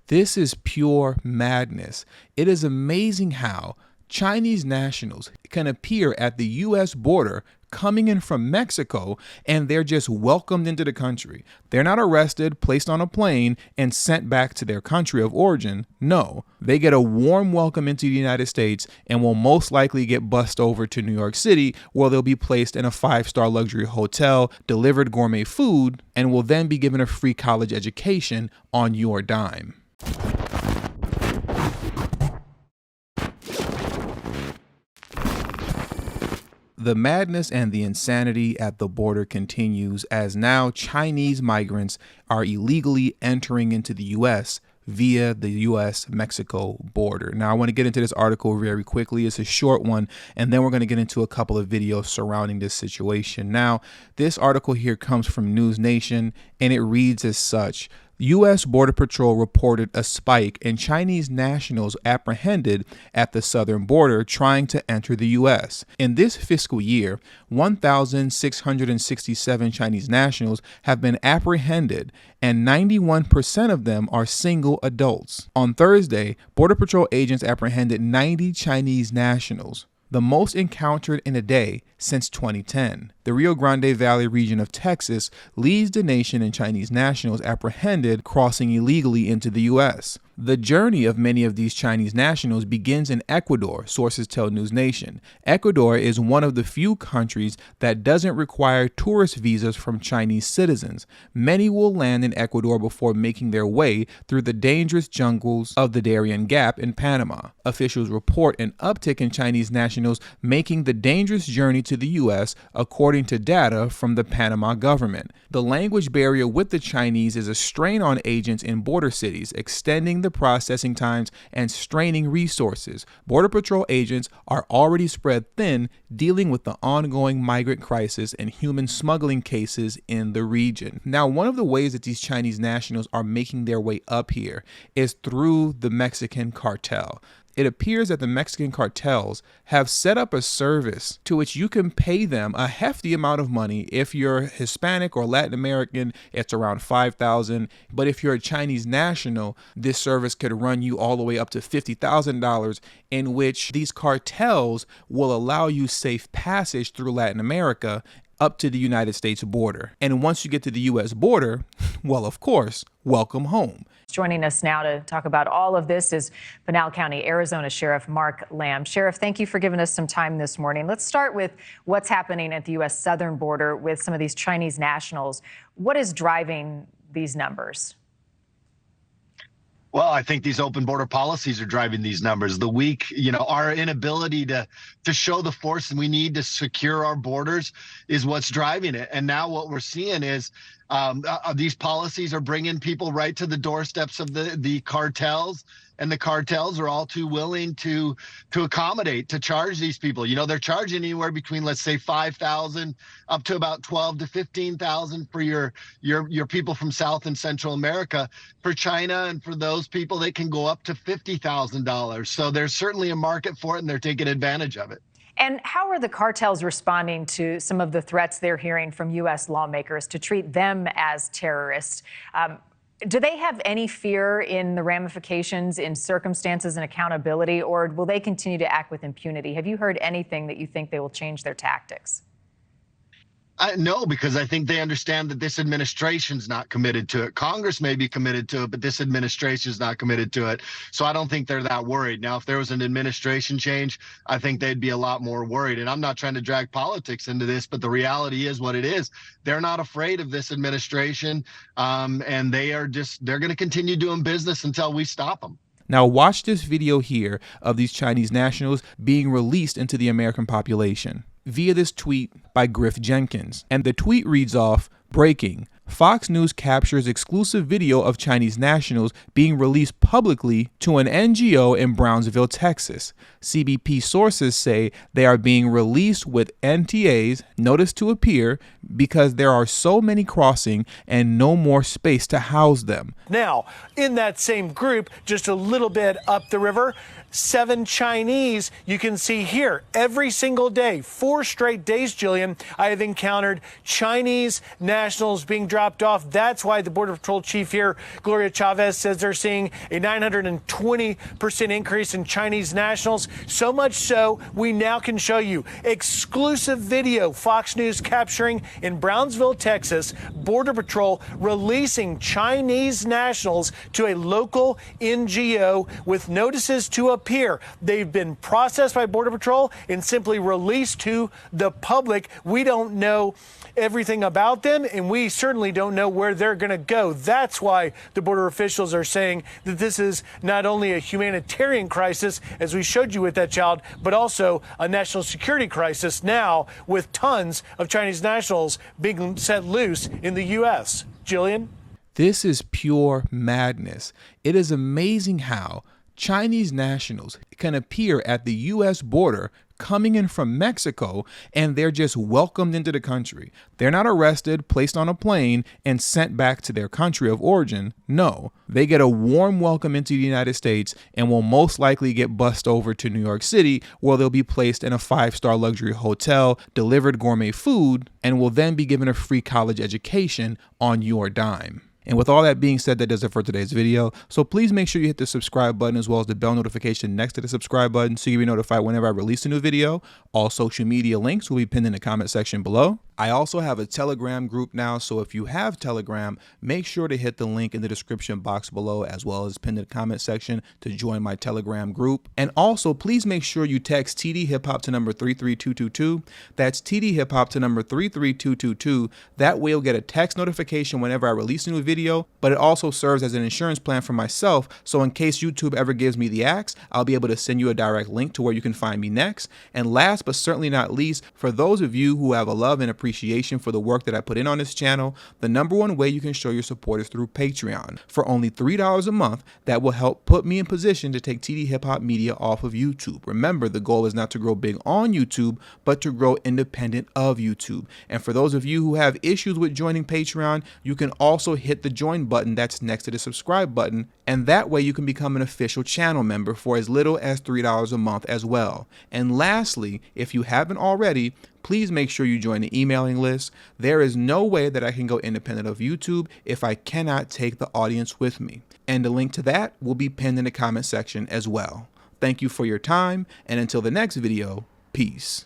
This is pure madness. It is amazing how Chinese nationals can appear at the U.S. border coming in from Mexico, and they're just welcomed into the country. They're not arrested, placed on a plane, and sent back to their country of origin. No, they get a warm welcome into the United States and will most likely get bussed over to New York City, where they'll be placed in a 5-star luxury hotel, delivered gourmet food, and will then be given a free college education on your dime. The madness and the insanity at the border continues as now Chinese migrants are illegally entering into the U.S. via the U.S.-Mexico border. Now, I want to get into this article very quickly. It's a short one, and then we're going to get into a couple of videos surrounding this situation. Now, this article here comes from News Nation, and it reads as such. U.S. Border Patrol reported a spike in Chinese nationals apprehended at the southern border trying to enter the U.S. In this fiscal year, 1,667 Chinese nationals have been apprehended, and 91% of them are single adults. On Thursday, Border Patrol agents apprehended 90 Chinese nationals, the most encountered in a day since 2010. The Rio Grande Valley region of Texas leads the nation in Chinese nationals apprehended crossing illegally into the U.S. The journey of many of these Chinese nationals begins in Ecuador, sources tell News Nation. Ecuador is one of the few countries that doesn't require tourist visas from Chinese citizens. Many will land in Ecuador before making their way through the dangerous jungles of the Darien Gap in Panama. Officials report an uptick in Chinese nationals making the dangerous journey to the U.S., according to data from the Panama government. The language barrier with the Chinese is a strain on agents in border cities, extending the processing times and straining resources. Border Patrol agents are already spread thin, dealing with the ongoing migrant crisis and human smuggling cases in the region. Now, one of the ways that these Chinese nationals are making their way up here is through the Mexican cartel. It appears that the Mexican cartels have set up a service to which you can pay them a hefty amount of money. If you're Hispanic or Latin American, it's around $5,000. But if you're a Chinese national, this service could run you all the way up to $50,000, in which these cartels will allow you safe passage through Latin America up to the United States border. And once you get to the U.S. border, well, of course, welcome home. Joining us now to talk about all of this is Pinal County, Arizona Sheriff Mark Lamb. Sheriff, thank you for giving us some time this morning. Let's start with what's happening at the U.S. southern border with some of these Chinese nationals. What is driving these numbers? Well, I think these open border policies are driving these numbers. The weak, our inability to show the force we need to secure our borders is what's driving it. And now what we're seeing is these policies are bringing people right to the doorsteps of the cartels. And the cartels are all too willing to accommodate, to charge these people. They're charging anywhere between, let's say, $5,000 up to about $12,000 to $15,000 for your people from South and Central America. For China and for those people, they can go up to $50,000. So there's certainly a market for it, and they're taking advantage of it. And how are the cartels responding to some of the threats they're hearing from U.S. lawmakers to treat them as terrorists? Do they have any fear in the ramifications in circumstances and accountability, or will they continue to act with impunity? Have you heard anything that you think they will change their tactics? No, because I think they understand that this administration's not committed to it. Congress may be committed to it, but this administration is not committed to it. So I don't think they're that worried. Now, if there was an administration change, I think they'd be a lot more worried. And I'm not trying to drag politics into this, but the reality is what it is. They're not afraid of this administration, and they're going to continue doing business until we stop them. Now watch this video here of these Chinese nationals being released into the American population via this tweet by Griff Jenkins. And the tweet reads off, "Breaking. Fox News captures exclusive video of Chinese nationals being released publicly to an NGO in Brownsville, Texas. CBP sources say they are being released with NTAs, notice to appear, because there are so many crossing and no more space to house them." Now, in that same group, just a little bit up the river, 7 Chinese you can see here. Every single day, 4 straight days, Jillian, I have encountered Chinese nationals being dropped off. That's why the Border Patrol chief here, Gloria Chavez, says they're seeing a 920% increase in Chinese nationals. So much so, we now can show you exclusive video Fox News capturing in Brownsville, Texas, Border Patrol releasing Chinese nationals to a local NGO with notices to appear. They've been processed by Border Patrol and simply released to the public. We don't know everything about them, and we certainly don't know where they're going to go. That's why the border officials are saying that this is not only a humanitarian crisis, as we showed you with that child, but also a national security crisis now with tons of Chinese nationals being set loose in the U.S. Jillian? This is pure madness. It is amazing how Chinese nationals can appear at the U.S. border coming in from Mexico, and they're just welcomed into the country. They're not arrested, placed on a plane, and sent back to their country of origin. No, they get a warm welcome into the United States and will most likely get bussed over to New York City, where they'll be placed in a 5-star luxury hotel, delivered gourmet food, and will then be given a free college education on your dime. And with all that being said, that does it for today's video. So please make sure you hit the subscribe button as well as the bell notification next to the subscribe button so you'll be notified whenever I release a new video. All social media links will be pinned in the comment section below. I also have a Telegram group now, so if you have Telegram, make sure to hit the link in the description box below as well as pinned in the comment section to join my Telegram group. And also, please make sure you text tdhiphop to number 33222. That's tdhiphop to number 33222. That way you'll get a text notification whenever I release a new video, but it also serves as an insurance plan for myself, so in case YouTube ever gives me the axe, I'll be able to send you a direct link to where you can find me next. And last but certainly not least, for those of you who have a love and appreciation for the work that I put in on this channel, the #1 way you can show your support is through Patreon. For only $3 a month, that will help put me in position to take TD Hip Hop Media off of YouTube. Remember, the goal is not to grow big on YouTube, but to grow independent of YouTube. And for those of you who have issues with joining Patreon, you can also hit the join button that's next to the subscribe button, and that way you can become an official channel member for as little as $3 a month as well. And lastly, if you haven't already, please make sure you join the emailing list. There is no way that I can go independent of YouTube if I cannot take the audience with me. And the link to that will be pinned in the comment section as well. Thank you for your time, and until the next video, peace.